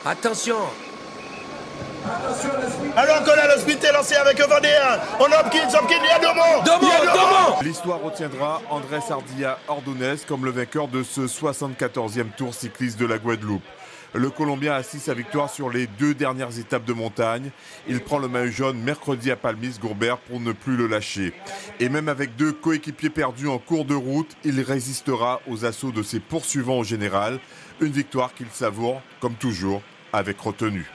Attention. Alors qu'on a le sprint est lancé avec Vendéen. On a Hopkins, il y a Domo. L'histoire retiendra Andrés Ardilla Ordonez comme le vainqueur de ce 74e tour cycliste de la Guadeloupe. Le Colombien a 6 victoires sur les 2 dernières étapes de montagne. Il prend le maillot jaune mercredi à Palmis-Gourbert pour ne plus le lâcher. Et même avec 2 coéquipiers perdus en cours de route, il résistera aux assauts de ses poursuivants au général. Une victoire qu'il savoure, comme toujours, avec retenue.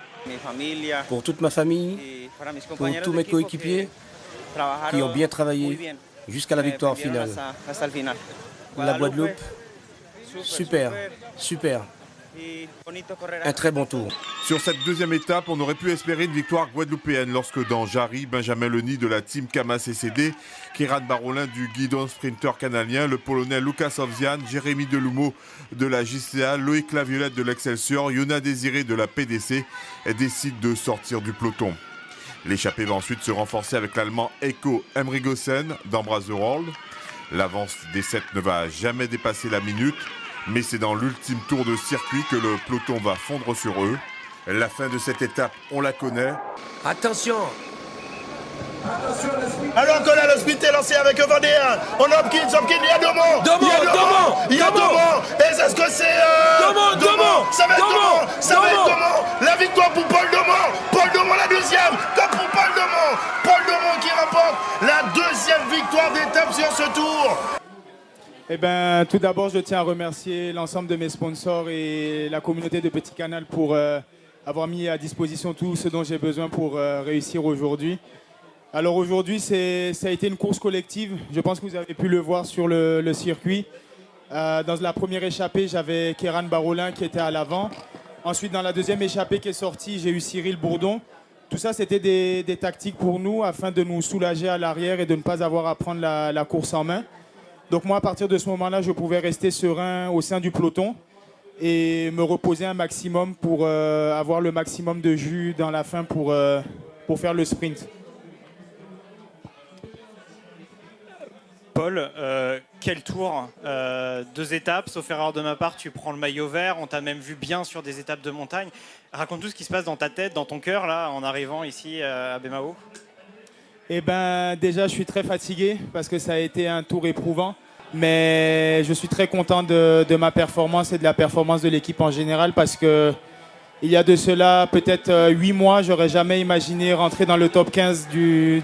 Pour toute ma famille, pour tous mes coéquipiers qui ont bien travaillé jusqu'à la victoire finale. La Guadeloupe, super, super. Un très bon tour. Sur cette deuxième étape, on aurait pu espérer une victoire guadeloupéenne lorsque dans Jarry, Benjamin Leni de la team Kama CCD, Kéran Barolin du guidon sprinter canadien, le Polonais Lucas Ovzian, Jérémy Delumeau de la JCA, Loïc Laviolette de l'Excelsior, Yona Désiré de la PDC décident de sortir du peloton. L'échappée va ensuite se renforcer avec l'Allemand Eiko Emrigosen d'Embrace the World. L'avance des 7 ne va jamais dépasser la minute. Mais c'est dans l'ultime tour de circuit que le peloton va fondre sur eux. La fin de cette étape, on la connaît. Attention. Alors qu'on a le sprint est lancé avec Vendéen. On a Hopkins, il y a Domo. Il y a Domo. Et est-ce que c'est Domo. Ça va être Domo. Ça va être Domo. La victoire pour Paul Domo. Paul Domo la deuxième. Comme pour Paul Domo. Paul Domo qui remporte la deuxième victoire d'étape sur ce tour. Eh ben, tout d'abord, je tiens à remercier l'ensemble de mes sponsors et la communauté de Petit Canal pour avoir mis à disposition tout ce dont j'ai besoin pour réussir aujourd'hui. Alors aujourd'hui, ça a été une course collective. Je pense que vous avez pu le voir sur le circuit. Dans la première échappée, j'avais Kéran Barolin qui était à l'avant. Ensuite, dans la deuxième échappée qui est sortie, j'ai eu Cyril Bourdon. Tout ça, c'était des tactiques pour nous afin de nous soulager à l'arrière et de ne pas avoir à prendre la course en main. Donc moi, à partir de ce moment-là, je pouvais rester serein au sein du peloton et me reposer un maximum pour avoir le maximum de jus dans la fin pour faire le sprint. Paul, quel tour, 2 étapes, sauf erreur de ma part, tu prends le maillot vert, on t'a même vu bien sur des étapes de montagne. Raconte-nous ce qui se passe dans ta tête, dans ton cœur, là, en arrivant ici à Bemao. Eh ben, déjà, je suis très fatigué parce que ça a été un tour éprouvant. Mais je suis très content de ma performance et de la performance de l'équipe en général parce que il y a de cela peut-être 8 mois, j'aurais jamais imaginé rentrer dans le top 15 du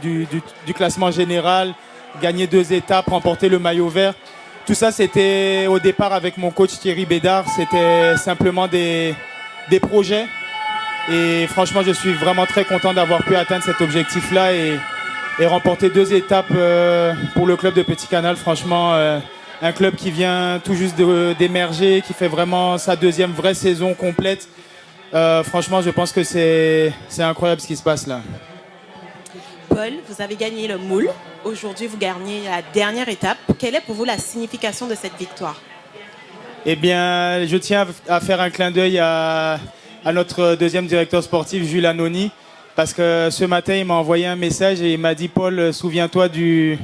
classement général, gagner 2 étapes, remporter le maillot vert. Tout ça, c'était au départ avec mon coach Thierry Bédard. C'était simplement des projets. Et franchement, je suis vraiment très content d'avoir pu atteindre cet objectif-là et remporter 2 étapes pour le club de Petit Canal. Franchement, un club qui vient tout juste d'émerger, qui fait vraiment sa deuxième vraie saison complète. Franchement, je pense que c'est incroyable ce qui se passe là. Paul, vous avez gagné le moule. Aujourd'hui, vous gagnez la dernière étape. Quelle est pour vous la signification de cette victoire? Eh bien, je tiens à faire un clin d'œil à notre deuxième directeur sportif, Jules Anoni. Parce que ce matin, il m'a envoyé un message et il m'a dit « Paul, souviens-toi du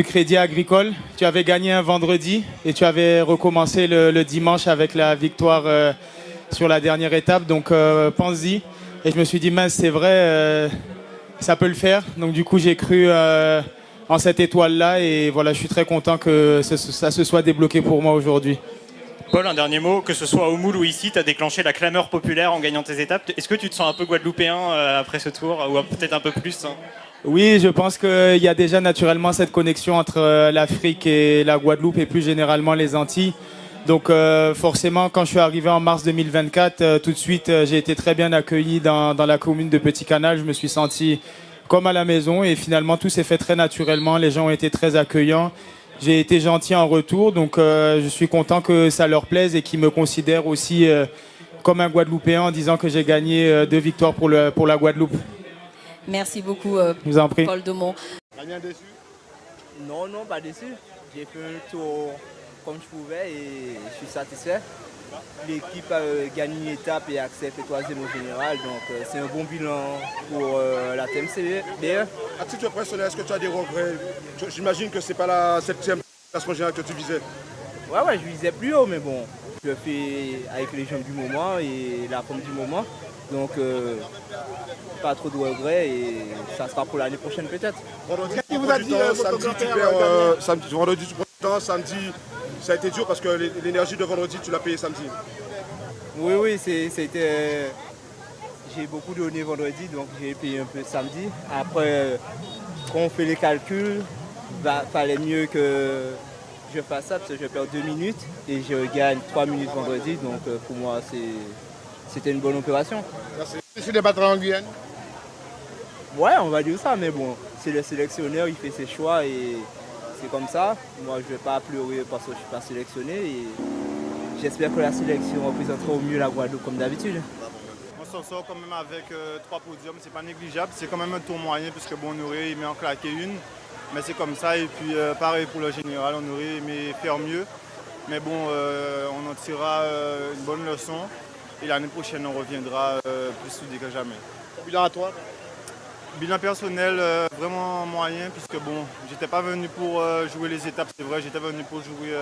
Crédit Agricole. Tu avais gagné un vendredi et tu avais recommencé le dimanche avec la victoire sur la dernière étape. Donc, pense-y. » Et je me suis dit « Mince, c'est vrai, ça peut le faire. » Donc, du coup, j'ai cru en cette étoile-là et voilà, je suis très content que ça se soit débloqué pour moi aujourd'hui. Paul, un dernier mot, que ce soit au Moule ou ici, tu as déclenché la clameur populaire en gagnant tes étapes. Est-ce que tu te sens un peu guadeloupéen après ce tour, ou peut-être un peu plus hein? Oui, je pense qu'il y a déjà naturellement cette connexion entre l'Afrique et la Guadeloupe et plus généralement les Antilles. Donc forcément, quand je suis arrivé en mars 2024, tout de suite, j'ai été très bien accueilli dans la commune de Petit Canal. Je me suis senti comme à la maison et finalement, tout s'est fait très naturellement. Les gens ont été très accueillants. J'ai été gentil en retour, donc je suis content que ça leur plaise et qu'ils me considèrent aussi comme un Guadeloupéen en disant que j'ai gagné 2 victoires pour la Guadeloupe. Merci beaucoup, Je vous en prie. Paul Domont. Rien déçu? Non, pas déçu. J'ai fait un tour comme je pouvais et je suis satisfait. L'équipe a gagné une étape et accepte le 3e au général, donc c'est un bon bilan pour la TMC. À titre personnel, est-ce que tu as des regrets? J'imagine que ce n'est pas la 7e classement général que tu visais. Ouais, je visais plus haut, mais bon, je le fais avec les jambes du moment et la forme du moment. Donc, pas trop de regrets et ça sera pour l'année prochaine peut-être. Qu'est-ce qu'il vous a dit vendredi, tu prends le temps, samedi, ça a été dur parce que l'énergie de vendredi, tu l'as payé samedi. Oui, c'était... J'ai beaucoup donné vendredi, donc j'ai payé un peu samedi. Après, quand on fait les calculs, il fallait mieux que je fasse ça parce que je perds 2 minutes et je gagne 3 minutes vendredi. Donc pour moi, c'était une bonne opération. C'est des battre en Guyane? Ouais, on va dire ça, mais bon, c'est le sélectionneur, il fait ses choix et c'est comme ça. Moi, je ne vais pas pleurer parce que je ne suis pas sélectionné et j'espère que la sélection représentera au mieux la Guadeloupe comme d'habitude. On s'en sort quand même avec 3 podiums, c'est pas négligeable. C'est quand même un tour moyen puisque Honoré il met en claquer une. Mais c'est comme ça et puis pareil pour le général, Honoré aimait faire mieux. Mais bon, on en tirera une bonne leçon et l'année prochaine on reviendra plus soudé que jamais. Bilan à toi? Bilan personnel vraiment moyen puisque bon, j'étais pas venu pour jouer les étapes, c'est vrai, j'étais venu pour jouer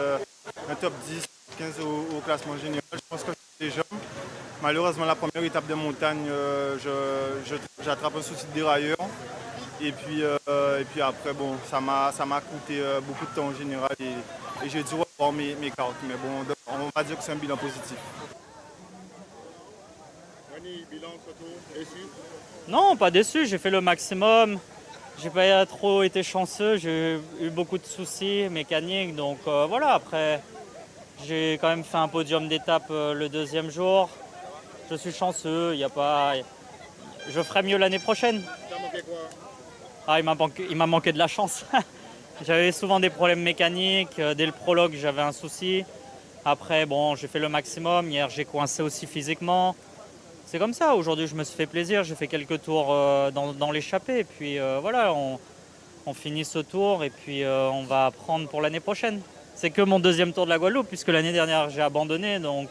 un top 10, 15 au classement général. Je pense que j'ai les jambes. Malheureusement, la première étape de montagne, j'attrape un souci de dérailleur. Et puis après, bon, ça m'a coûté beaucoup de temps en général et j'ai dû revoir mes cartes. Mais bon, on va dire que c'est un bilan positif. Bilan, photo, déçu? Non, pas déçu, j'ai fait le maximum. J'ai pas trop été chanceux, j'ai eu beaucoup de soucis mécaniques. Donc voilà, après, j'ai quand même fait un podium d'étape le deuxième jour. Je suis chanceux, il y a pas... Je ferai mieux l'année prochaine. T'as manqué quoi? Ah, il m'a manqué de la chance. J'avais souvent des problèmes mécaniques. Dès le prologue, j'avais un souci. Après, bon, j'ai fait le maximum. Hier, j'ai coincé aussi physiquement. C'est comme ça. Aujourd'hui, je me suis fait plaisir. J'ai fait quelques tours dans l'échappée. Et puis voilà, on finit ce tour et puis on va prendre pour l'année prochaine. C'est que mon deuxième tour de la Guadeloupe puisque l'année dernière, j'ai abandonné. Donc,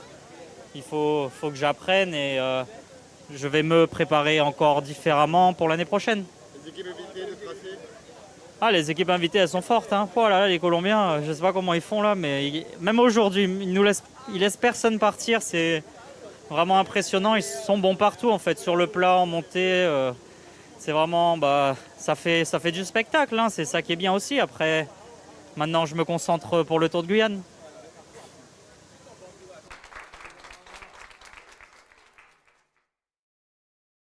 il faut que j'apprenne et je vais me préparer encore différemment pour l'année prochaine. Les équipes invitées de tracé? Ah, les équipes invitées, elles sont fortes. Hein. Oh là là, les Colombiens, je ne sais pas comment ils font là, mais même aujourd'hui, ils laissent personne partir. C'est vraiment impressionnant. Ils sont bons partout en fait, sur le plat, en montée. C'est vraiment, ça fait du spectacle. Hein. C'est ça qui est bien aussi. Après, maintenant, je me concentre pour le Tour de Guyane.